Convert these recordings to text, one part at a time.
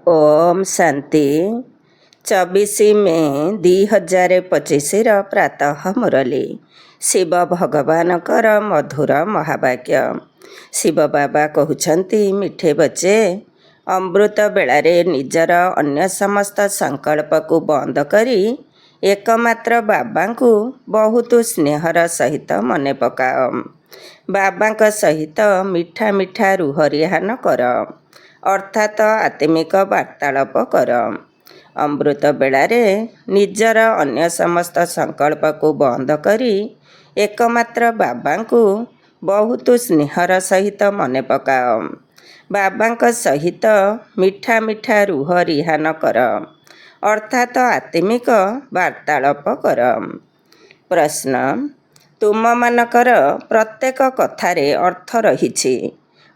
ओम शांति 24 मे 2025 प्रातः मुरली शिव भगवान मधुर महावाक्य। शिव बाबा कहते मिठे बच्चे अमृत बेलारे निजर अन्य समस्त संकल्प को बंद करी एकमात्र बाबा को बहुत स्नेहर सहित मने पकाओ। बाबा सहित मीठा मीठा रुहरिहान कर अर्थात आत्मिक वार्तालाप कर। अमृत बेलारे निजर अन्य समस्त संकल्प को बंद करी एकमात्र बाबा को बहुत स्नेहर सहित मने पकाओ। बाबा सहित मीठा मीठा रुहरिहान कर अर्थात आत्मिक वार्तालाप कर। प्रश्न, तुम मानकर प्रत्येक कथारे अर्थ रहिछि,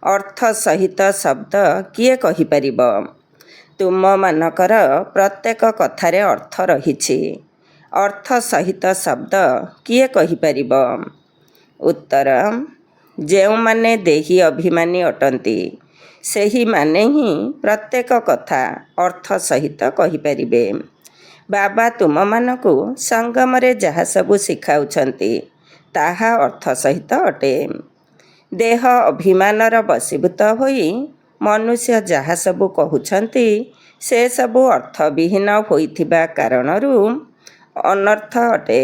अर्थ सहित शब्द किए कहिपारिब? तुम मानकर प्रत्येक कथारे अर्थ रहिछि, अर्थ सहित शब्द किए कहिपारिब? उत्तर, जेउमाने देही अभिमानी अटंती सेही माने ही प्रत्येक कथा अर्थ सहित कहिपारिबे। बाबा तुम मानकु संगमरे जहा सबु शिखाउछंती ताहा अर्थ सहित अटे। देह अभिमानर वशीभूत होई मनुष्य जहा सबु कहउछंती से सबु अर्थविहीन होइथिबा कारणरू अनर्थ अटे।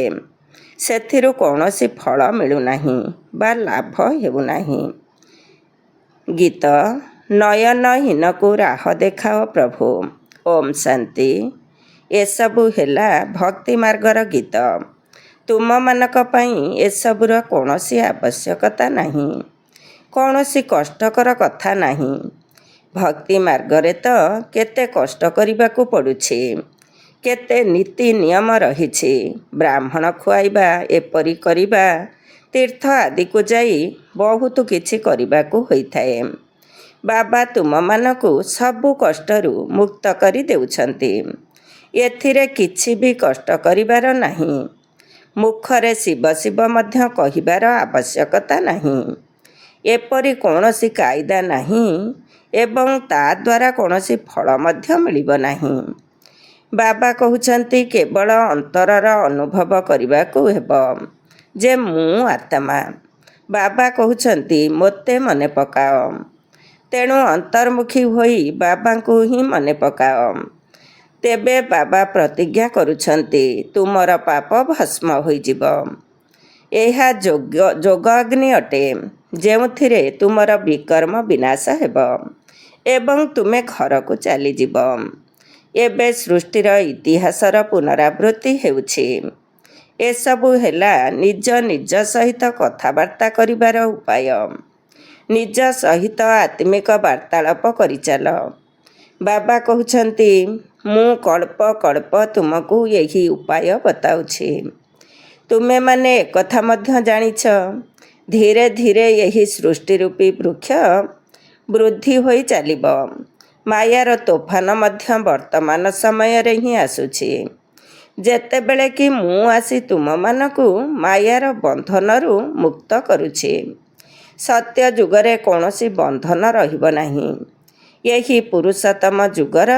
सेथिरु कौनसी फल मिलुनाही बा लाभ हेउनाही। गीत नयनहीन को राह देखाओ प्रभु। ओम शांति। एसबु हेला भक्ति मार्गर गीत। तुम मानक पई एसबुर कौनसी आवश्यकता नहीं, कौनसी कष्टकर कथा नहीं। भक्ति मार्गरे तो केते कष्ट करिबाकु पड़ुछि, केते नीति नियम रहिछि। ब्राह्मण खुआइबा, एपरि करिबा, तीर्थ आदि को जाई बहुत किछि करिबाकु होइथाए। बाबा तुम मानकु सबु कष्टरू मुक्त करि देउछंती। एथिरे किछि भी कष्ट करिबार नहीं। मुखरे शिव शिव मध्य कहिबार आवश्यकता नहीं। एपरि कौनसी कायदा नहीं एवं ता द्वारा कौनसी फल मध्य मिलिब नहीं। बाबा कहउछंती केवल अंतरर अनुभव करिबाकु हेबो जे मु आत्मा। बाबा कहउछंती मोते मने पकाओ। तेणु अंतर्मुखी होई बाबा को ही मने पकाओ। तेबे बाबा प्रतिज्ञा करुछंती तुमर पाप भस्म होइजिब। एहा जोग अग्नि अटे जेउथिरे तुमर विकर्म विनाश हेब एवं तुमे घर को चलीजिब। एबे सृष्टिर इतिहासर पुनरावृत्ति हेउछि। एसबु हेला निज निज सहित कथबार्ता करिबार उपाय। निज सहित आत्मिक वार्तालाप करिचाल। बाबा कहउछंती मु कल्प कल्प तुमको यही उपाय बताउछि। तुमे माने एकथा मध्य जानिछ, धीरे धीरे यही सृष्टि रूपी वृक्ष वृद्धि होई चलिब। मायार तोफान मध्य वर्तमान समय रे ही आसुछि। जेतेबेले कि मु आसी तुम मानकु मायार बंधनरू मुक्त करुछि। सत्य जुगरे कौनसी बंधन रहिब नाही। यही पुरुषोत्तम जुगर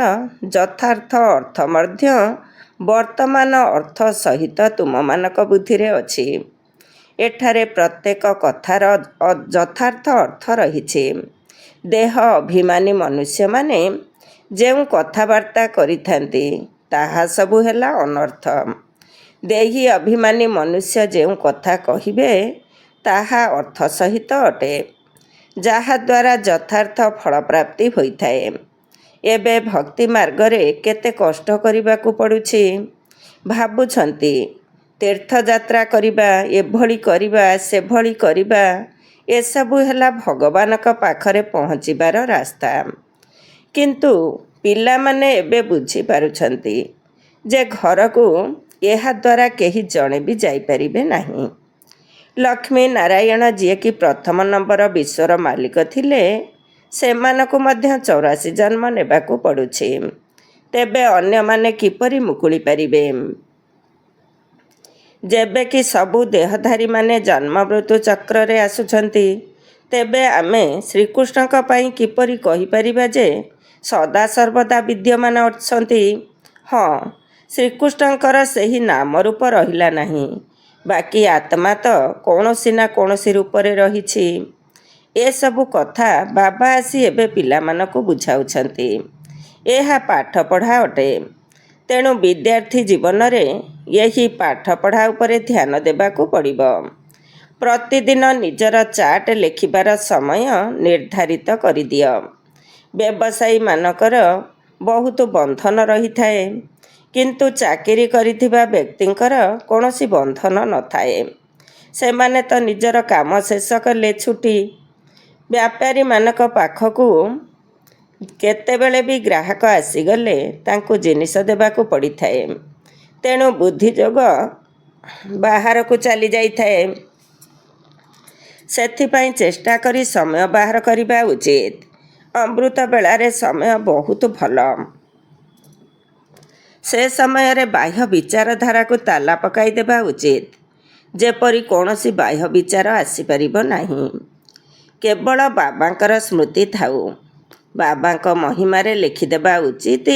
यथार्थ अर्थ मध्य वर्तमान अर्थ सहित तुम मानक बुद्धिरे अछि। एठारे प्रत्येक कथार यथार्थ अर्थ रहिछि। देह अभिमानी मनुष्य माने जेउ कथबार्ता करिथांती ताहा सबु हेला अनर्थ। देही अभिमानी मनुष्य जेउ कथा कहिबे ताहा अर्थ सहित अटे, जहा द्वारा यथार्थ फल प्राप्ति होइथाए। एबे भक्ति मार्गरे केते कष्ट करिबाकु पड़ुछि। भाबुछंती तीर्थ यात्रा करिबा, एभଳି करिबा, सेभଳି करिबा, एसबु हेला भगवानक पाखरे पहुँचिबार रास्ता। किंतु पिलामाने एबे बुझी पारुछंती जे घरकू एहा द्वारा केही जणे भी जाई परिबे नाही। लक्ष्मी नारायण जिए कि प्रथम नंबर विश्वर मालिक थिले सेमानकु मध्य 84 जन्म नेबाकु पड़ुछि। तेबे अन्य माने किपरि मुकुली परिबे? जेबे कि सबु देहधारी माने जन्म मृत्यु चक्र रे आसुछंती तेबे आमे श्रीकृष्णक पाई किपरि कहि परिबा जे ସଦାସର୍ବଦା ବିଦ୍ୟମାନ ଅଛନ୍ତି। ହଁ, ଶ୍ରୀକୃଷ୍ଣଙ୍କର ସେହି ନାମ ରୂପ ରହିଲା ନାହିଁ, ବାକି ଆତ୍ମା ତ କୌଣସି ନା କୌଣସି ରୂପରେ ରହିଛି। ଏସବୁ କଥା ବାବା ଆସି ଏବେ ପିଲାମାନଙ୍କୁ ବୁଝାଉଛନ୍ତି। ଏହା ପାଠପଢ଼ା ଅଟେ। ତେଣୁ ବିଦ୍ୟାର୍ଥୀ ଜୀବନରେ ଏହି ପାଠପଢ଼ା ଉପରେ ଧ୍ୟାନ ଦେବାକୁ ପଡ଼ିବ। ପ୍ରତିଦିନ ନିଜର ଚାର୍ଟ ଲେଖିବାର ସମୟ ନିର୍ଦ୍ଧାରିତ କରିଦିଅ। ବ୍ୟବସାୟୀମାନଙ୍କର ବହୁତ ବନ୍ଧନ ରହିଥାଏ, କିନ୍ତୁ ଚାକିରି କରିଥିବା ବ୍ୟକ୍ତିଙ୍କର କୌଣସି ବନ୍ଧନ ନଥାଏ। ସେମାନେ ତ ନିଜର କାମ ଶେଷ କଲେ ଛୁଟି। ବ୍ୟାପାରୀମାନଙ୍କ ପାଖକୁ କେତେବେଳେ ବି ଗ୍ରାହକ ଆସିଗଲେ ତାଙ୍କୁ ଜିନିଷ ଦେବାକୁ ପଡ଼ିଥାଏ। ତେଣୁ ବୁଦ୍ଧି ଯୋଗ ବାହାରକୁ ଚାଲି ଯାଇଥାଏ। ସେଥିପାଇଁ ଚେଷ୍ଟା କରି ସମୟ ବାହାର କରିବା ଉଚିତ। ଅମୃତ ବେଳାରେ ସମୟ ବହୁତ ଭଲ। ସେ ସମୟରେ ବାହ୍ୟ ବିଚାରଧାରାକୁ ତାଲା ପକାଇ ଦେବା ଉଚିତ, ଯେପରି କୌଣସି ବାହ୍ୟ ବିଚାର ଆସିପାରିବ ନାହିଁ। କେବଳ ବାବାଙ୍କର ସ୍ମୃତି ଥାଉ। ବାବାଙ୍କ ମହିମାରେ ଲେଖିଦେବା ଉଚିତ,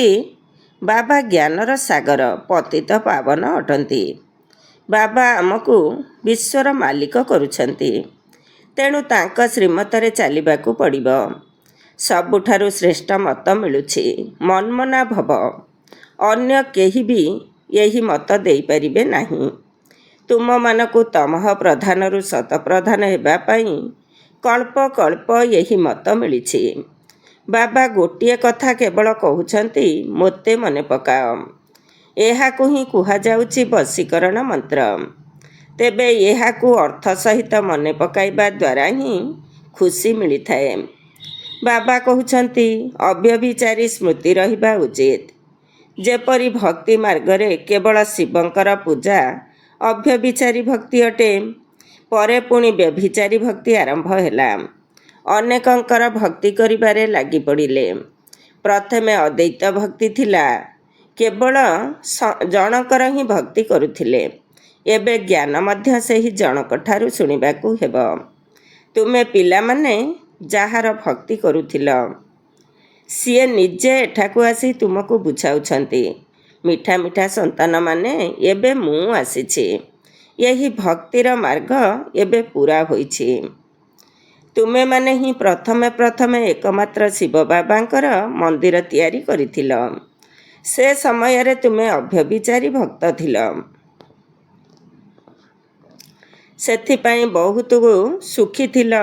ବାବା ଜ୍ଞାନର ସାଗର, ପତିତ ପାବନ ଅଟନ୍ତି। ବାବା ଆମକୁ ବିଶ୍ୱର ମାଲିକ କରୁଛନ୍ତି। ତେଣୁ ତାଙ୍କ ଶ୍ରୀମତରେ ଚାଲିବାକୁ ପଡ଼ିବ। ସବୁଠାରୁ ଶ୍ରେଷ୍ଠ ମତ ମିଳୁଛି ମନ୍ମନା ଭବ। ଅନ୍ୟ କେହି ବି ଏହି ମତ ଦେଇପାରିବେ ନାହିଁ। ତୁମମାନଙ୍କୁ ତମଃ ପ୍ରଧାନରୁ ଶତପ୍ରଧାନ ହେବା ପାଇଁ କଳ୍ପ କଳ୍ପ ଏହି ମତ ମିଳିଛି। ବାବା ଗୋଟିଏ କଥା କେବଳ କହୁଛନ୍ତି, ମୋତେ ମନେ ପକାଅ। ଏହାକୁ ହିଁ କୁହାଯାଉଛି ବଶୀକରଣ ମନ୍ତ୍ର। ତେବେ ଏହାକୁ ଅର୍ଥ ସହିତ ମନେ ପକାଇବା ଦ୍ୱାରା ହିଁ ଖୁସି ମିଳିଥାଏ। ବାବା କହୁଛନ୍ତି ଅବ୍ୟଭିଚାରୀ ସ୍ମୃତି ରହିବା ଉଚିତ। ଯେପରି ଭକ୍ତି ମାର୍ଗରେ କେବଳ ଶିବଙ୍କର ପୂଜା ଅବ୍ୟଭିଚାରୀ ଭକ୍ତି ଅଟେ। ପରେ ପୁଣି ବ୍ୟଭିଚାରୀ ଭକ୍ତି ଆରମ୍ଭ ହେଲା। ଅନେକଙ୍କର ଭକ୍ତି କରିବାରେ ଲାଗି ପଡ଼ିଲେ। ପ୍ରଥମେ ଅଦ୍ୱୈତ ଭକ୍ତି ଥିଲା, କେବଳ ଜଣଙ୍କର ହିଁ ଭକ୍ତି କରୁଥିଲେ। ଏବେ ଜ୍ଞାନ ମଧ୍ୟ ସେହି ଜଣକଠାରୁ ଶୁଣିବାକୁ ହେବ। ତୁମେ ପିଲାମାନେ ଯାହାର ଭକ୍ତି କରୁଥିଲ, ସିଏ ନିଜେ ଏଠାକୁ ଆସି ତୁମକୁ ବୁଝାଉଛନ୍ତି, ମିଠା ମିଠା ସନ୍ତାନମାନେ, ଏବେ ମୁଁ ଆସିଛି। ଏହି ଭକ୍ତିର ମାର୍ଗ ଏବେ ପୂରା ହୋଇଛି। ତୁମେମାନେ ହିଁ ପ୍ରଥମେ ପ୍ରଥମେ ଏକମାତ୍ର ଶିବ ବାବାଙ୍କର ମନ୍ଦିର ତିଆରି କରିଥିଲ। ସେ ସମୟରେ ତୁମେ ଅବ୍ୟଭିଚାରୀ ଭକ୍ତ ଥିଲ। ସେଥିପାଇଁ ବହୁତ ସୁଖୀ ଥିଲ।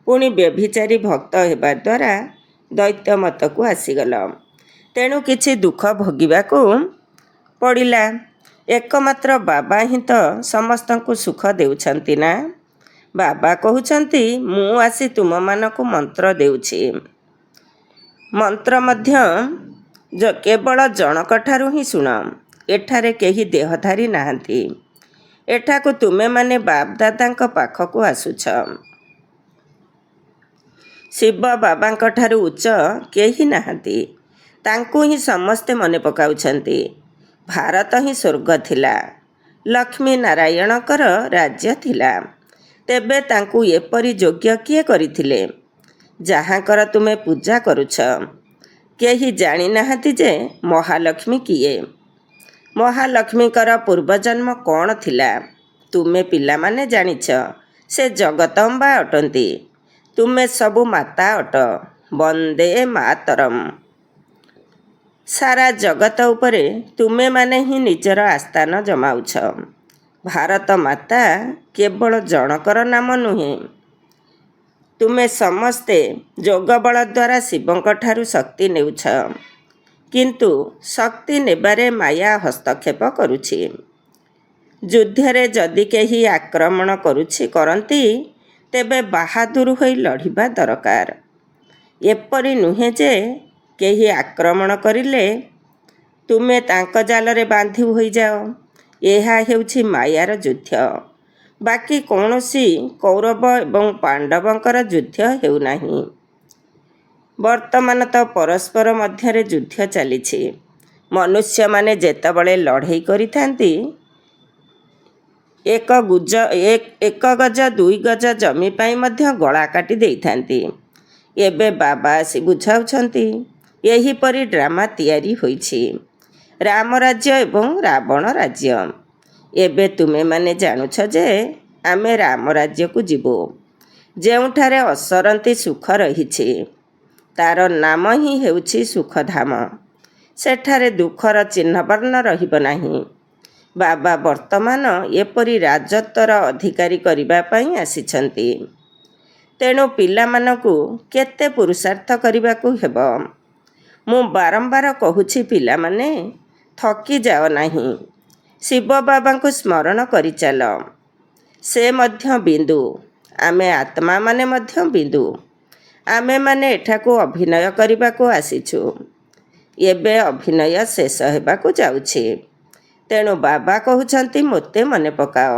ପୁଣି ବ୍ୟଭିଚାରୀ ଭକ୍ତ ହେବା ଦ୍ୱାରା ଦୈତ୍ୟ ମତକୁ ଆସିଗଲ। ତେଣୁ କିଛି ଦୁଃଖ ଭୋଗିବାକୁ ପଡ଼ିଲା। ଏକମାତ୍ର ବାବା ହିଁ ତ ସମସ୍ତଙ୍କୁ ସୁଖ ଦେଉଛନ୍ତି ନା। ବାବା କହୁଛନ୍ତି, ମୁଁ ଆସି ତୁମମାନଙ୍କୁ ମନ୍ତ୍ର ଦେଉଛି। ମନ୍ତ୍ର ମଧ୍ୟ କେବଳ ଜଣକଠାରୁ ହିଁ ଶୁଣ। ଏଠାରେ କେହି ଦେହଧାରୀ ନାହାନ୍ତି। ଏଠାକୁ ତୁମେମାନେ ବାପଦାଦାଙ୍କ ପାଖକୁ ଆସୁଛ। ଶିବ ବାବାଙ୍କଠାରୁ ଉଚ୍ଚ କେହି ନାହାନ୍ତି। ତାଙ୍କୁ ହିଁ ସମସ୍ତେ ମନେ ପକାଉଛନ୍ତି। ଭାରତ ହିଁ ସ୍ୱର୍ଗ ଥିଲା। ଲକ୍ଷ୍ମୀ ନାରାୟଣଙ୍କର ରାଜ୍ୟ ଥିଲା। ତେବେ ତାଙ୍କୁ ଏପରି ଯୋଗ୍ୟ କିଏ କରିଥିଲେ, ଯାହାଙ୍କର ତୁମେ ପୂଜା କରୁଛ? କେହି ଜାଣିନାହାନ୍ତି ଯେ ମହାଲକ୍ଷ୍ମୀ କିଏ। ମହାଲକ୍ଷ୍ମୀଙ୍କର ପୂର୍ବଜନ୍ମ କ'ଣ ଥିଲା? ତୁମେ ପିଲାମାନେ ଜାଣିଛ, ସେ ଜଗତମ୍ବା ଅଟନ୍ତି। ତୁମେ ସବୁ ମାତା ଅଟ। ବନ୍ଦେ ମାତରମ୍। ସାରା ଜଗତ ଉପରେ ତୁମେମାନେ ହିଁ ନିଜର ଆସ୍ଥାନ ଜମାଉଛ। ଭାରତ ମାତା କେବଳ ଜଣକର ନାମ ନୁହେଁ। ତୁମେ ସମସ୍ତେ ଯୋଗବଳ ଦ୍ୱାରା ଶିବଙ୍କଠାରୁ ଶକ୍ତି ନେଉଛ। କିନ୍ତୁ ଶକ୍ତି ନେବାରେ ମାୟା ହସ୍ତକ୍ଷେପ କରୁଛି। ଯୁଦ୍ଧରେ ଯଦି କେହି ଆକ୍ରମଣ କରନ୍ତି, ତେବେ ବାହାଦୁର ହୋଇ ଲଢ଼ିବା ଦରକାର। ଏପରି ନୁହେଁ ଯେ କେହି ଆକ୍ରମଣ କରିଲେ ତୁମେ ତାଙ୍କ ଜାଲରେ ବାନ୍ଧି ହୋଇଯାଅ। ଏହା ହେଉଛି ମାୟାର ଯୁଦ୍ଧ। ବାକି କୌଣସି କୌରବ ଏବଂ ପାଣ୍ଡବଙ୍କର ଯୁଦ୍ଧ ହେଉନାହିଁ। ବର୍ତ୍ତମାନ ତ ପରସ୍ପର ମଧ୍ୟରେ ଯୁଦ୍ଧ ଚାଲିଛି। ମନୁଷ୍ୟମାନେ ଯେତେବେଳେ ଲଢ଼େଇ କରିଥାନ୍ତି, ଏକ ଗଜ 2 ଗଜ ଜମି ପାଇଁ ମଧ୍ୟ ଗଳା କାଟି ଦେଇଥାନ୍ତି। ଏବେ ବାବା ଆସି ବୁଝାଉଛନ୍ତି, ଏହିପରି ଡ୍ରାମା ତିଆରି ହୋଇଛି, ରାମ ରାଜ୍ୟ ଏବଂ ରାବଣ ରାଜ୍ୟ। ଏବେ ତୁମେମାନେ ଜାଣୁଛ ଯେ ଆମେ ରାମ ରାଜ୍ୟକୁ ଯିବୁ, ଯେଉଁଠାରେ ଅସରନ୍ତି ସୁଖ ରହିଛି। ତା'ର ନାମ ହିଁ ହେଉଛି ସୁଖଧାମ। ସେଠାରେ ଦୁଃଖର ଚିହ୍ନବର୍ଣ୍ଣ ରହିବ ନାହିଁ। ବାବା ବର୍ତ୍ତମାନ ଏପରି ରାଜତ୍ୱର ଅଧିକାରୀ କରିବା ପାଇଁ ଆସିଛନ୍ତି। ତେଣୁ ପିଲାମାନଙ୍କୁ କେତେ ପୁରୁଷାର୍ଥ କରିବାକୁ ହେବ। ମୁଁ ବାରମ୍ବାର କହୁଛି, ପିଲାମାନେ ଥକିଯାଅ ନାହିଁ। ଶିବ ବାବାଙ୍କୁ ସ୍ମରଣ କରିଚାଲ। ସେ ମଧ୍ୟ ବିନ୍ଦୁ, ଆମେ ଆତ୍ମାମାନେ ମଧ୍ୟ ବିନ୍ଦୁ। ଆମେମାନେ ଏଠାକୁ ଅଭିନୟ କରିବାକୁ ଆସିଛୁ। ଏବେ ଅଭିନୟ ଶେଷ ହେବାକୁ ଯାଉଛି। ତେଣୁ ବାବା କହୁଛନ୍ତି, ମୋତେ ମନେ ପକାଅ।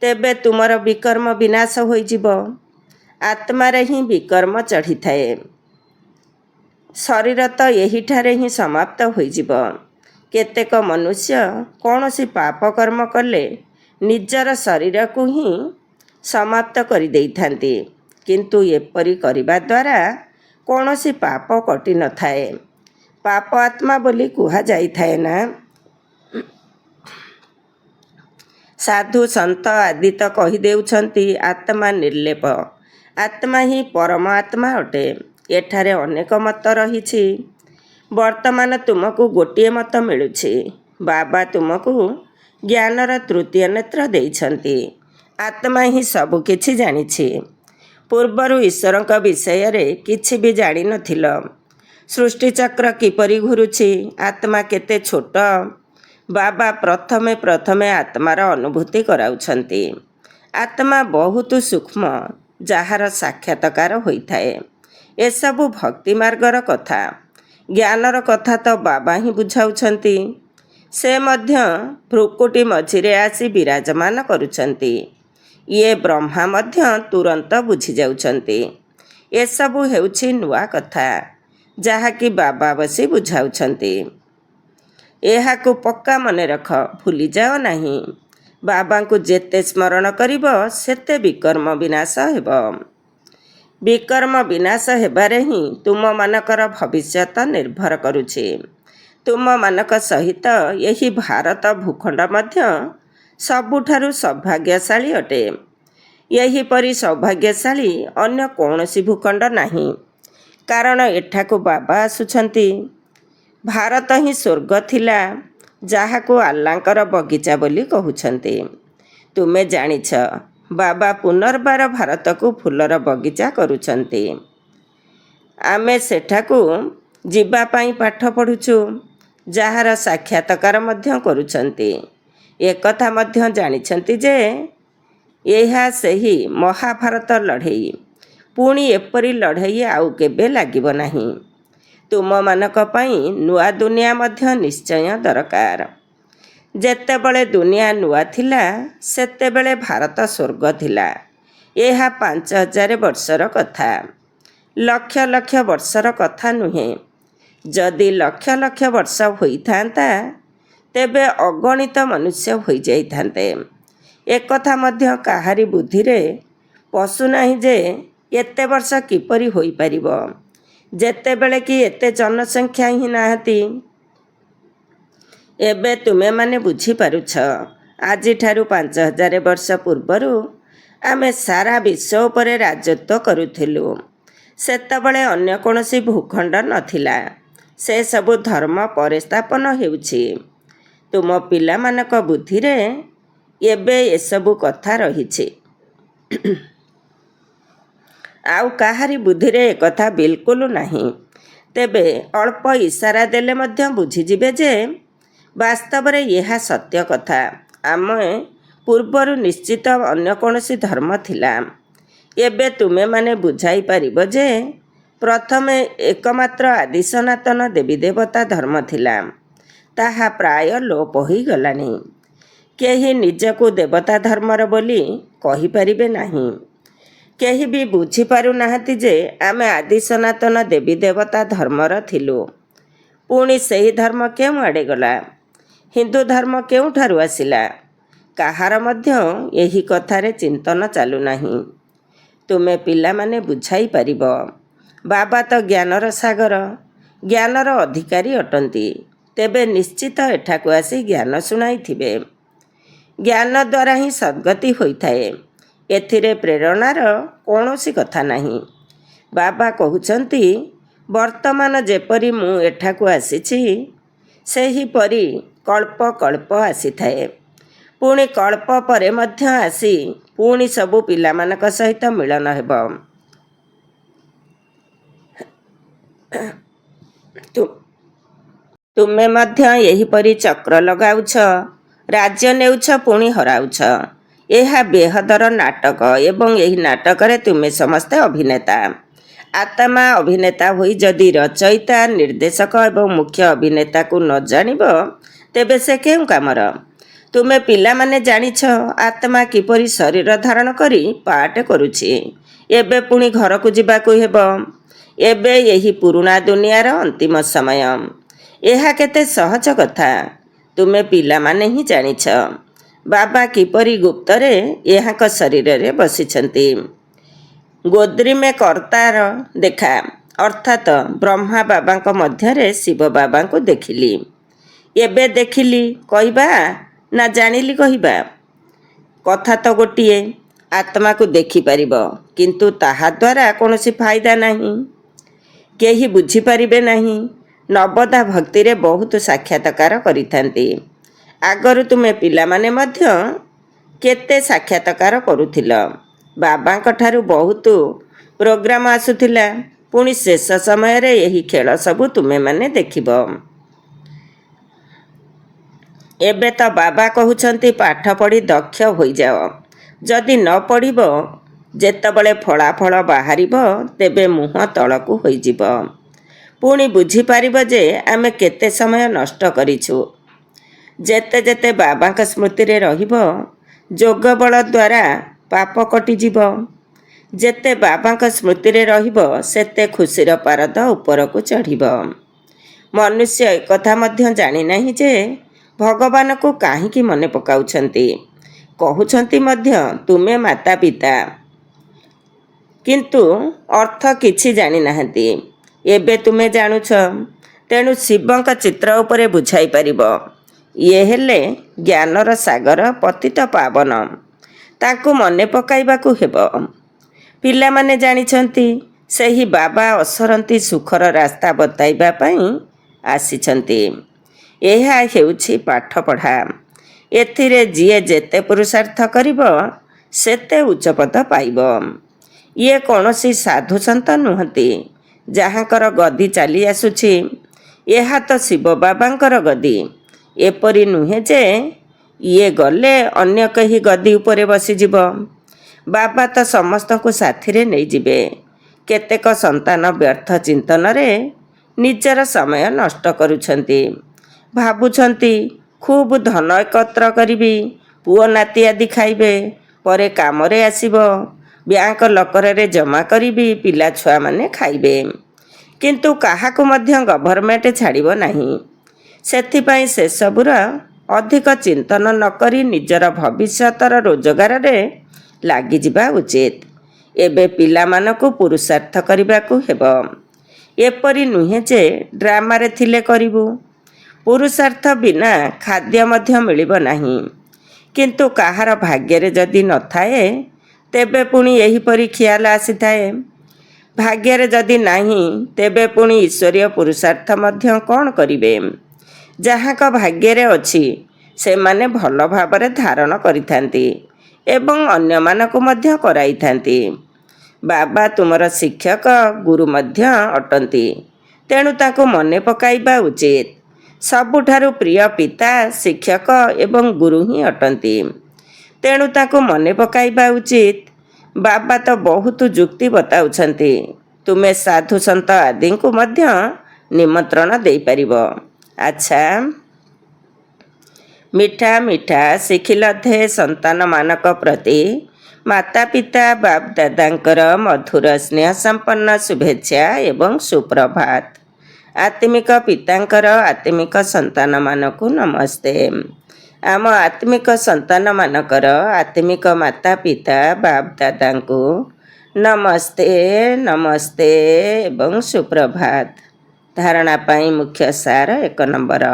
ତେବେ ତୁମର ବିକର୍ମ ବିନାଶ ହୋଇଯିବ। ଆତ୍ମାରେ ହିଁ ବିକର୍ମ ଚଢ଼ିଥାଏ। ଶରୀର ତ ଏହିଠାରେ ହିଁ ସମାପ୍ତ ହୋଇଯିବ। କେତେକ ମନୁଷ୍ୟ କୌଣସି ପାପ କର୍ମ କଲେ ନିଜର ଶରୀରକୁ ହିଁ ସମାପ୍ତ କରିଦେଇଥାନ୍ତି, କିନ୍ତୁ ଏପରି କରିବା ଦ୍ୱାରା କୌଣସି ପାପ କଟିନଥାଏ। ପାପ ଆତ୍ମା ବୋଲି କୁହାଯାଇଥାଏ ନା। ସାଧୁ ସନ୍ଥ ଆଦି ତ କହିଦେଉଛନ୍ତି ଆତ୍ମା ନିର୍ଲେପ। ଆତ୍ମା ହିଁ ପରମ ଆତ୍ମା ଅଟେ। ଏଠାରେ ଅନେକ ମତ ରହିଛି। ବର୍ତ୍ତମାନ ତୁମକୁ ଗୋଟିଏ ମତ ମିଳୁଛି। ବାବା ତୁମକୁ ଜ୍ଞାନର ତୃତୀୟ ନେତ୍ର ଦେଇଛନ୍ତି। ଆତ୍ମା ହିଁ ସବୁ କିଛି ଜାଣିଛି। ପୂର୍ବରୁ ଈଶ୍ୱରଙ୍କ ବିଷୟରେ କିଛି ବି ଜାଣିନଥିଲ। ସୃଷ୍ଟିଚକ୍ର କିପରି ଘୁରୁଛି, ଆତ୍ମା କେତେ ଛୋଟ, ବାବା ପ୍ରଥମେ ଆତ୍ମାର ଅନୁଭୂତି କରାଉଛନ୍ତି। ଆତ୍ମା ବହୁତ ସୂକ୍ଷ୍ମ, ଯାହାର ସାକ୍ଷାତକାର ହୋଇଥାଏ। ଏସବୁ ଭକ୍ତି ମାର୍ଗର କଥା। ଜ୍ଞାନର କଥା ତ ବାବା ହିଁ ବୁଝାଉଛନ୍ତି। ସେ ମଧ୍ୟ ଭ୍ରୁକୁଟି ମଝିରେ ଆସି ବିରାଜମାନ କରୁଛନ୍ତି। ଇଏ ବ୍ରହ୍ମା ମଧ୍ୟ ତୁରନ୍ତ ବୁଝିଯାଉଛନ୍ତି। ଏସବୁ ହେଉଛି ନୂଆ କଥା, ଯାହାକି ବାବା ବସି ବୁଝାଉଛନ୍ତି। ଏହାକୁ ପକ୍କା ମନେ ରଖ, ଭୁଲିଯାଅ ନାହିଁ। ବାବାଙ୍କୁ ଯେତେ ସ୍ମରଣ କରିବ ସେତେ ବିକର୍ମ ବିନାଶ ହେବ। ବିକର୍ମ ବିନାଶ ହେବାରେ ହିଁ ତୁମମାନଙ୍କର ଭବିଷ୍ୟତ ନିର୍ଭର କରୁଛି। ତୁମମାନଙ୍କ ସହିତ ଏହି ଭାରତ ଭୂଖଣ୍ଡ ମଧ୍ୟ ସବୁଠାରୁ ସୌଭାଗ୍ୟଶାଳୀ ଅଟେ। ଏହିପରି ସୌଭାଗ୍ୟଶାଳୀ ଅନ୍ୟ କୌଣସି ଭୂଖଣ୍ଡ ନାହିଁ, କାରଣ ଏଠାକୁ ବାବା ଆସୁଛନ୍ତି। ଭାରତ ହିଁ ସ୍ୱର୍ଗ ଥିଲା, ଯାହାକୁ ଆଲ୍ଲାଙ୍କର ବଗିଚା ବୋଲି କହୁଛନ୍ତି। ତୁମେ ଜାଣିଛ, ବାବା ପୁନର୍ବାର ଭାରତକୁ ଫୁଲର ବଗିଚା କରୁଛନ୍ତି। ଆମେ ସେଠାକୁ ଯିବା ପାଇଁ ପାଠ ପଢ଼ୁଛୁ, ଯାହାର ସାକ୍ଷାତକାର ମଧ୍ୟ କରୁଛନ୍ତି। ଏକଥା ମଧ୍ୟ ଜାଣିଛନ୍ତି ଯେ ଏହା ସେହି ମହାଭାରତ ଲଢ଼େଇ। ପୁଣି ଏପରି ଲଢ଼େଇ ଆଉ କେବେ ଲାଗିବ ନାହିଁ। ତୁମମାନଙ୍କ ପାଇଁ ନୂଆ ଦୁନିଆ ମଧ୍ୟ ନିଶ୍ଚୟ ଦରକାର। ଯେତେବେଳେ ଦୁନିଆ ନୂଆ ଥିଲା, ସେତେବେଳେ ଭାରତ ସ୍ୱର୍ଗ ଥିଲା। ଏହା 5000 ବର୍ଷର କଥା, ଲକ୍ଷ ଲକ୍ଷ ବର୍ଷର କଥା ନୁହେଁ। ଯଦି ଲକ୍ଷ ଲକ୍ଷ ବର୍ଷ ହୋଇଥାନ୍ତା, ତେବେ ଅଗଣିତ ମନୁଷ୍ୟ ହୋଇଯାଇଥାନ୍ତେ। ଏକଥା ମଧ୍ୟ କାହାରି ବୁଦ୍ଧିରେ ପଶୁନାହିଁ ଯେ ଏତେ ବର୍ଷ କିପରି ହୋଇପାରିବ, ଯେତେବେଳେ କି ଏତେ ଜନସଂଖ୍ୟା ହିଁ ନାହାନ୍ତି। ଏବେ ତୁମେମାନେ ବୁଝିପାରୁଛ, ଆଜିଠାରୁ 5000 ବର୍ଷ ପୂର୍ବରୁ ଆମେ ସାରା ବିଶ୍ୱ ଉପରେ ରାଜତ୍ୱ କରୁଥିଲୁ। ସେତେବେଳେ ଅନ୍ୟ କୌଣସି ଭୂଖଣ୍ଡ ନଥିଲା। ସେସବୁ ଧର୍ମ ପରେ ସ୍ଥାପନ ହେଉଛି। ତୁମ ପିଲାମାନଙ୍କ ବୁଦ୍ଧିରେ ଏବେ ଏସବୁ କଥା ରହିଛି। ଆଉ କାହାରି ବୁଦ୍ଧିରେ ଏକଥା ବିଲକୁଲ ନାହିଁ। ତେବେ ଅଳ୍ପ ଇସାରା ଦେଲେ ମଧ୍ୟ ବୁଝିଯିବେ ଯେ ବାସ୍ତବରେ ଏହା ସତ୍ୟ କଥା। ଆମେ ପୂର୍ବରୁ ନିଶ୍ଚିତ ଅନ୍ୟ କୌଣସି ଧର୍ମ ଥିଲା। ଏବେ ତୁମେମାନେ ବୁଝାଇ ପାରିବ ଯେ ପ୍ରଥମେ ଏକମାତ୍ର ଆଦି ସନାତନ ଦେବୀ ଦେବତା ଧର୍ମ ଥିଲା। ତାହା ପ୍ରାୟ ଲୋପ ହୋଇଗଲାଣି। କେହି ନିଜକୁ ଦେବତା ଧର୍ମର ବୋଲି କହିପାରିବେ ନାହିଁ। କେହି ବି ବୁଝିପାରୁନାହାନ୍ତି ଯେ ଆମେ ଆଦି ସନାତନ ଦେବୀ ଦେବତା ଧର୍ମର ଥିଲୁ। ପୁଣି ସେହି ଧର୍ମ କେଉଁ ଆଡ଼େ ଗଲା? ହିନ୍ଦୁ ଧର୍ମ କେଉଁଠାରୁ ଆସିଲା? କାହାର ମଧ୍ୟ ଏହି କଥାରେ ଚିନ୍ତନ ଚାଲୁନାହିଁ। ତୁମେ ପିଲାମାନେ ବୁଝାଇ ପାରିବ। ବାବା ତ ଜ୍ଞାନର ସାଗର। ଜ୍ଞାନର ଅଧିକାରୀ ଅଟନ୍ତି, ତେବେ ନିଶ୍ଚିତ ଏଠାକୁ ଆସି ଜ୍ଞାନ ଶୁଣାଇଥିବେ। ଜ୍ଞାନ ଦ୍ୱାରା ହିଁ ସଦ୍ଗତି ହୋଇଥାଏ। ଏଥିରେ ପ୍ରେରଣାର କୌଣସି କଥା ନାହିଁ। ବାବା କହୁଛନ୍ତି, ବର୍ତ୍ତମାନ ଯେପରି ମୁଁ ଏଠାକୁ ଆସିଛି, ସେହିପରି କଳ୍ପ କଳ୍ପ ଆସିଥାଏ। ପୁଣି କଳ୍ପ ପରେ ମଧ୍ୟ ଆସି ପୁଣି ସବୁ ପିଲାମାନଙ୍କ ସହିତ ମିଳନ ହେବ। ତୁମେ ମଧ୍ୟ ଏହିପରି ଚକ୍ର ଲଗାଉଛ, ରାଜ୍ୟ ନେଉଛ, ପୁଣି ହରାଉଛ। ଏହା ବେହଦର ନାଟକ ଏବଂ ଏହି ନାଟକରେ ତୁମେ ସମସ୍ତେ ଅଭିନେତା। ଆତ୍ମା ଅଭିନେତା ହୋଇ ଯଦି ରଚୟିତା, ନିର୍ଦ୍ଦେଶକ ଏବଂ ମୁଖ୍ୟ ଅଭିନେତାକୁ ନ ଜାଣିବ, ତେବେ ସେ କେଉଁ କାମର? ତୁମେ ପିଲାମାନେ ଜାଣିଛ ଆତ୍ମା କିପରି ଶରୀର ଧାରଣ କରି ପାଠ କରୁଛି। ଏବେ ପୁଣି ଘରକୁ ଯିବାକୁ ହେବ। ଏବେ ଏହି ପୁରୁଣା ଦୁନିଆର ଅନ୍ତିମ ସମୟ। ଏହା କେତେ ସହଜ କଥା, ତୁମେ ପିଲାମାନେ ହିଁ ଜାଣିଛ। ବାବା କିପରି ଗୁପ୍ତରେ ଏହାଙ୍କ ଶରୀରରେ ବସିଛନ୍ତି। ଗୋଦ୍ରିମେ କର୍ତ୍ତାର ଦେଖା, ଅର୍ଥାତ୍ ବ୍ରହ୍ମା ବାବାଙ୍କ ମଧ୍ୟରେ ଶିବ ବାବାଙ୍କୁ ଦେଖିଲି। ଏବେ ଦେଖିଲି କହିବା ନା ଜାଣିଲି କହିବା? କଥା ତ ଗୋଟିଏ। ଆତ୍ମାକୁ ଦେଖିପାରିବ, କିନ୍ତୁ ତାହା ଦ୍ୱାରା କୌଣସି ଫାଇଦା ନାହିଁ। କେହି ବୁଝିପାରିବେ ନାହିଁ। ନବଦା ଭକ୍ତିରେ ବହୁତ ସାକ୍ଷାତକାର କରିଥାନ୍ତି। ଆଗରୁ ତୁମେ ପିଲାମାନେ ମଧ୍ୟ କେତେ ସାକ୍ଷାତକାର କରୁଥିଲ। ବାବାଙ୍କ ଠାରୁ ବହୁତ ପ୍ରୋଗ୍ରାମ ଆସୁଥିଲା। ପୁଣି ଶେଷ ସମୟରେ ଏହି ଖେଳ ସବୁ ତୁମେମାନେ ଦେଖିବ। ଏବେ ତ ବାବା କହୁଛନ୍ତି ପାଠ ପଢ଼ି ଦକ୍ଷ ହୋଇଯାଅ। ଯଦି ନ ପଢ଼ିବ, ଯେତେବେଳେ ଫଳାଫଳ ବାହାରିବ, ତେବେ ମୁହଁ ତଳକୁ ହୋଇଯିବ। ପୁଣି ବୁଝିପାରିବ ଯେ ଆମେ କେତେ ସମୟ ନଷ୍ଟ କରିଛୁ। ଯେତେ ଯେତେ ବାବାଙ୍କ ସ୍ମୃତିରେ ରହିବ, ଯୋଗ ବଳ ଦ୍ୱାରା ପାପ କଟିଯିବ। ଯେତେ ବାବାଙ୍କ ସ୍ମୃତିରେ ରହିବ, ସେତେ ଖୁସିର ପାରଦ ଉପରକୁ ଚଢ଼ିବ। ମନୁଷ୍ୟ ଏକଥା ମଧ୍ୟ ଜାଣିନାହିଁ ଯେ ଭଗବାନଙ୍କୁ କାହିଁକି ମନେ ପକାଉଛନ୍ତି। କହୁଛନ୍ତି ମଧ୍ୟ ତୁମେ ମାତା ପିତା, କିନ୍ତୁ ଅର୍ଥ କିଛି ଜାଣିନାହାନ୍ତି। ଏବେ ତୁମେ ଜାଣୁଛ, ତେଣୁ ଶିବଙ୍କ ଚିତ୍ର ଉପରେ ବୁଝାଇ ପାରିବ। ଇଏ ହେଲେ ଜ୍ଞାନର ସାଗର, ପତିତ ପାବନ। ତାଙ୍କୁ ମନେ ପକାଇବାକୁ ହେବ। ପିଲାମାନେ ଜାଣିଛନ୍ତି, ସେହି ବାବା ଅସରନ୍ତି ସୁଖର ରାସ୍ତା ବତାଇବା ପାଇଁ ଆସିଛନ୍ତି। ଏହା ହେଉଛି ପାଠପଢ଼ା। ଏଥିରେ ଯିଏ ଯେତେ ପୁରୁଷାର୍ଥ କରିବ, ସେତେ ଉଚ୍ଚପଦ ପାଇବ। ଇଏ କୌଣସି ସାଧୁସନ୍ଥ ନୁହନ୍ତି, ଯାହାଙ୍କର ଗଦି ଚାଲି ଆସୁଛି। ଏହା ତ ଶିବ ବାବାଙ୍କର ଗଦି। ଏପରି ନୁହେଁ ଯେ ଇଏ ଗଲେ ଅନ୍ୟ କେହି ଗଦି ଉପରେ ବସିଯିବ। ବାବା ତ ସମସ୍ତଙ୍କୁ ସାଥିରେ ନେଇଯିବେ। କେତେକ ସନ୍ତାନ ବ୍ୟର୍ଥ ଚିନ୍ତନରେ ନିଜର ସମୟ ନଷ୍ଟ କରୁଛନ୍ତି। ଭାବୁଛନ୍ତି ଖୁବ୍ ଧନ ଏକତ୍ର କରିବି, ପୁଅ ନାତି ଆଦି ଖାଇବେ, ପରେ କାମରେ ଆସିବ। ବ୍ୟାଙ୍କ ଲକରରେ ଜମା କରିବି, ପିଲାଛୁଆମାନେ ଖାଇବେ। କିନ୍ତୁ କାହାକୁ ମଧ୍ୟ ଗଭର୍ଣ୍ଣମେଣ୍ଟ ଛାଡ଼ିବ ନାହିଁ। ସେଥିପାଇଁ ସେସବୁର ଅଧିକ ଚିନ୍ତନ ନ କରି ନିଜର ଭବିଷ୍ୟତର ରୋଜଗାରରେ ଲାଗିଯିବା ଉଚିତ। ଏବେ ପିଲାମାନଙ୍କୁ ପୁରୁଷାର୍ଥ କରିବାକୁ ହେବ। ଏପରି ନୁହେଁ ଯେ ଡ୍ରାମାରେ ଥିଲେ କରିବୁ। ପୁରୁଷାର୍ଥ ବିନା ଖାଦ୍ୟ ମଧ୍ୟ ମିଳିବ ନାହିଁ। କିନ୍ତୁ କାହାର ଭାଗ୍ୟରେ ଯଦି ନଥାଏ, ତେବେ ପୁଣି ଏହିପରି ଖିଆଲ ଆସିଥାଏ। ଭାଗ୍ୟରେ ଯଦି ନାହିଁ, ତେବେ ପୁଣି ଈଶ୍ୱରୀୟ ପୁରୁଷାର୍ଥ ମଧ୍ୟ କ'ଣ କରିବେ? ଯାହାଙ୍କ ଭାଗ୍ୟରେ ଅଛି, ସେମାନେ ଭଲ ଭାବରେ ଧାରଣ କରିଥାନ୍ତି ଏବଂ ଅନ୍ୟମାନଙ୍କୁ ମଧ୍ୟ କରାଇଥାନ୍ତି। ବାବା ତୁମର ଶିକ୍ଷକ, ଗୁରୁ ମଧ୍ୟ ଅଟନ୍ତି। ତେଣୁ ତାଙ୍କୁ ମନେ ପକାଇବା ଉଚିତ। ସବୁଠାରୁ ପ୍ରିୟ ପିତା, ଶିକ୍ଷକ ଏବଂ ଗୁରୁ ହିଁ ଅଟନ୍ତି। ତେଣୁ ତାଙ୍କୁ ମନେ ପକାଇବା ଉଚିତ। ବାବା ତ ବହୁତ ଯୁକ୍ତି ବତାଉଛନ୍ତି। ତୁମେ ସାଧୁ ସନ୍ଥ ଆଦିଙ୍କୁ ମଧ୍ୟ ନିମନ୍ତ୍ରଣ ଦେଇପାରିବ। ଆଚ୍ଛା, ମିଠା ମିଠା ଶିଖିଲଧେ ସନ୍ତାନମାନଙ୍କ ପ୍ରତି ମାତା ପିତା ବାପ ଦାଦାଙ୍କର ମଧୁର ସ୍ନେହ ସମ୍ପନ୍ନ ଶୁଭେଚ୍ଛା ଏବଂ ସୁପ୍ରଭାତ। ଆତ୍ମିକ ପିତାଙ୍କର ଆତ୍ମିକ ସନ୍ତାନମାନଙ୍କୁ ନମସ୍ତେ। ଆମ ଆତ୍ମିକ ସନ୍ତାନମାନଙ୍କର ଆତ୍ମିକ ମାତା ପିତା ବାପ ଦାଦାଙ୍କୁ ନମସ୍ତେ, ନମସ୍ତେ ଏବଂ ସୁପ୍ରଭାତ। ଧାରଣା ପାଇଁ ମୁଖ୍ୟ ସାର 1 ନମ୍ବର।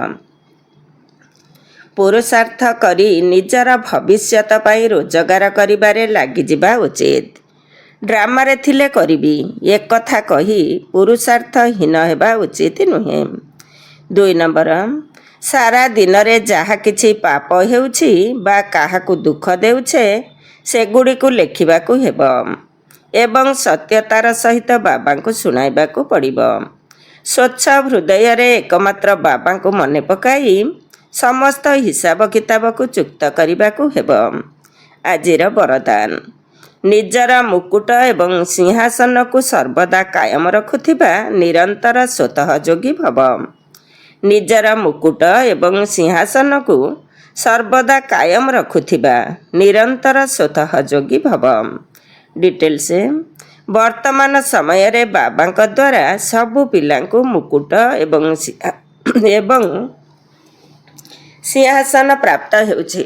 ପୁରୁଷାର୍ଥ କରି ନିଜର ଭବିଷ୍ୟତ ପାଇଁ ରୋଜଗାର କରିବାରେ ଲାଗିଯିବା ଉଚିତ। ଡ୍ରାମାରେ ଥିଲେ କରିବି ଏକଥା କହି ପୁରୁଷାର୍ଥହୀନ ହେବା ଉଚିତ ନୁହେଁ। 2 ନମ୍ବର, ସାରା ଦିନରେ ଯାହା କିଛି ପାପ ହେଉଛି ବା କାହାକୁ ଦୁଃଖ ଦେଉଛେ ସେଗୁଡ଼ିକୁ ଲେଖିବାକୁ ହେବ ଏବଂ ସତ୍ୟତାର ସହିତ ବାବାଙ୍କୁ ଶୁଣାଇବାକୁ ପଡ଼ିବ। ସ୍ୱଚ୍ଛ ହୃଦୟରେ ଏକମାତ୍ର ବାବାଙ୍କୁ ମନେ ପକାଇ ସମସ୍ତ ହିସାବ କିତାବକୁ ଚୁକ୍ତ କରିବାକୁ ହେବ। ଆଜିର ବରଦାନ, ନିଜର ମୁକୁଟ ଏବଂ ସିଂହାସନକୁ ସର୍ବଦା କାୟମ ରଖୁଥିବା ନିରନ୍ତର ସ୍ୱତଃ ଯୋଗୀ ଭବ। ନିଜର ମୁକୁଟ ଏବଂ ସିଂହାସନକୁ ସର୍ବଦା କାୟମ ରଖୁଥିବା ନିରନ୍ତର ସ୍ୱତଃ ଯୋଗୀ ଭବ। ଡିଟେଲ୍ସ, ବର୍ତ୍ତମାନ ସମୟରେ ବାବାଙ୍କ ଦ୍ୱାରା ସବୁ ପିଲାଙ୍କୁ ମୁକୁଟ ଏବଂ ସିଂହାସନ ପ୍ରାପ୍ତ ହେଉଛି।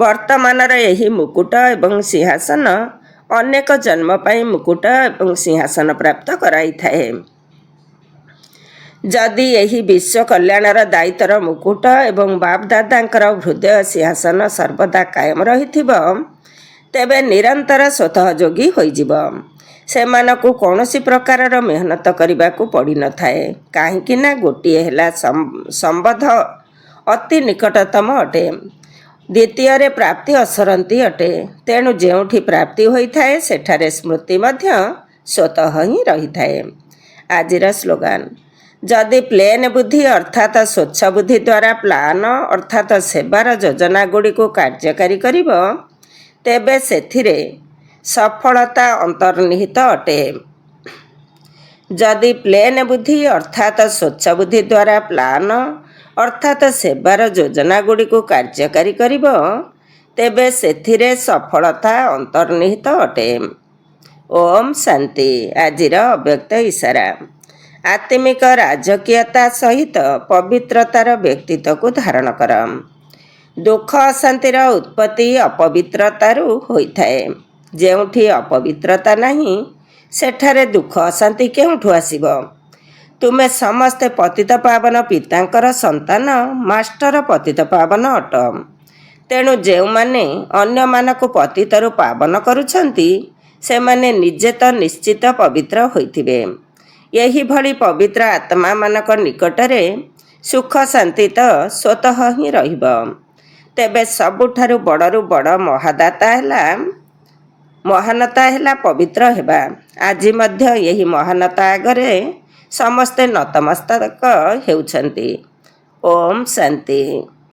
ବର୍ତ୍ତମାନର ଏହି ମୁକୁଟ ଏବଂ ସିଂହାସନ ଅନେକ ଜନ୍ମ ପାଇଁ ମୁକୁଟ ଏବଂ ସିଂହାସନ ପ୍ରାପ୍ତ କରାଇଥାଏ। ଯଦି ଏହି ବିଶ୍ୱ କଲ୍ୟାଣର ଦାୟିତ୍ୱର ମୁକୁଟ ଏବଂ ବାପଦାଦାଙ୍କର ହୃଦୟ ସିଂହାସନ ସର୍ବଦା କାୟମ ରହିଥିବ ତେବେ ନିରନ୍ତର ସ୍ୱତଃ ଯୋଗୀ ହୋଇଯିବ। ସେମାନଙ୍କୁ କୌଣସି ପ୍ରକାରର ମେହନତ କରିବାକୁ ପଡ଼ିନଥାଏ, କାହିଁକି ନା ଗୋଟିଏ ହେଲା ସମ୍ବନ୍ଧ ଅତି ନିକଟତମ ଅଟେ, ଦ୍ୱିତୀୟରେ ପ୍ରାପ୍ତି ଅସରନ୍ତି ଅଟେ। ତେଣୁ ଯେଉଁଠି ପ୍ରାପ୍ତି ହୋଇଥାଏ ସେଠାରେ ସ୍ମୃତି ମଧ୍ୟ ସ୍ୱତଃ ହିଁ ରହିଥାଏ। ଆଜିର ସ୍ଲୋଗାନ, ଯଦି ପ୍ଲେନ ବୁଦ୍ଧି ଅର୍ଥାତ୍ ସ୍ୱଚ୍ଛ ବୁଦ୍ଧି ଦ୍ୱାରା ପ୍ଲାନ ଅର୍ଥାତ୍ ସେବାର ଯୋଜନା ଗୁଡ଼ିକୁ କାର୍ଯ୍ୟକାରୀ କରିବ ତେବେ ସେଥିରେ ସଫଳତା ଅନ୍ତର୍ନିହିତ ଅଟେ। ଯଦି ପ୍ଲେନ ବୁଦ୍ଧି ଅର୍ଥାତ୍ ସ୍ୱଚ୍ଛ ବୁଦ୍ଧି ଦ୍ୱାରା ପ୍ଲାନ ଅର୍ଥାତ୍ ସେବାର ଯୋଜନା ଗୁଡ଼ିକୁ କାର୍ଯ୍ୟକାରୀ କରିବ ତେବେ ସେଥିରେ ସଫଳତା ଅନ୍ତର୍ନିହିତ ଅଟେ। ଓମ୍ ଶାନ୍ତି। ଆଜିର ଅବ୍ୟକ୍ତ ଇସାରା, ଆତ୍ମିକ ରାଜକୀୟତା ସହିତ ପବିତ୍ରତାର ବ୍ୟକ୍ତିତ୍ୱକୁ ଧାରଣ କର। ଦୁଃଖ ଅଶାନ୍ତିର ଉତ୍ପତ୍ତି ଅପବିତ୍ରତାରୁ ହୋଇଥାଏ। ଯେଉଁଠି ଅପବିତ୍ରତା ନାହିଁ ସେଠାରେ ଦୁଃଖ ଅଶାନ୍ତି କେଉଁଠୁ ଆସିବ? ତୁମେ ସମସ୍ତେ ପତିତ ପାବନ ପିତାଙ୍କର ସନ୍ତାନ, ମାଷ୍ଟର ପତିତ ପାବନ ଅଟ। ତେଣୁ ଯେଉଁମାନେ ଅନ୍ୟମାନଙ୍କୁ ପତିତରୁ ପାବନ କରୁଛନ୍ତି ସେମାନେ ନିଜେ ତ ନିଶ୍ଚିତ ପବିତ୍ର ହୋଇଥିବେ। ଏହିଭଳି ପବିତ୍ର ଆତ୍ମାମାନଙ୍କ ନିକଟରେ ସୁଖ ଶାନ୍ତି ତ ସ୍ୱତଃ ହିଁ ରହିବ। ତେବେ ସବୁଠାରୁ ବଡ଼ରୁ ବଡ଼ ମହାନତା ହେଲା ପବିତ୍ର ହେବା। ଆଜି ମଧ୍ୟ ଏହି ମହାନତା ଆଗରେ ସମସ୍ତେ ନତମସ୍ତକ ହେଉଛନ୍ତି। ଓମ୍ ଶାନ୍ତି।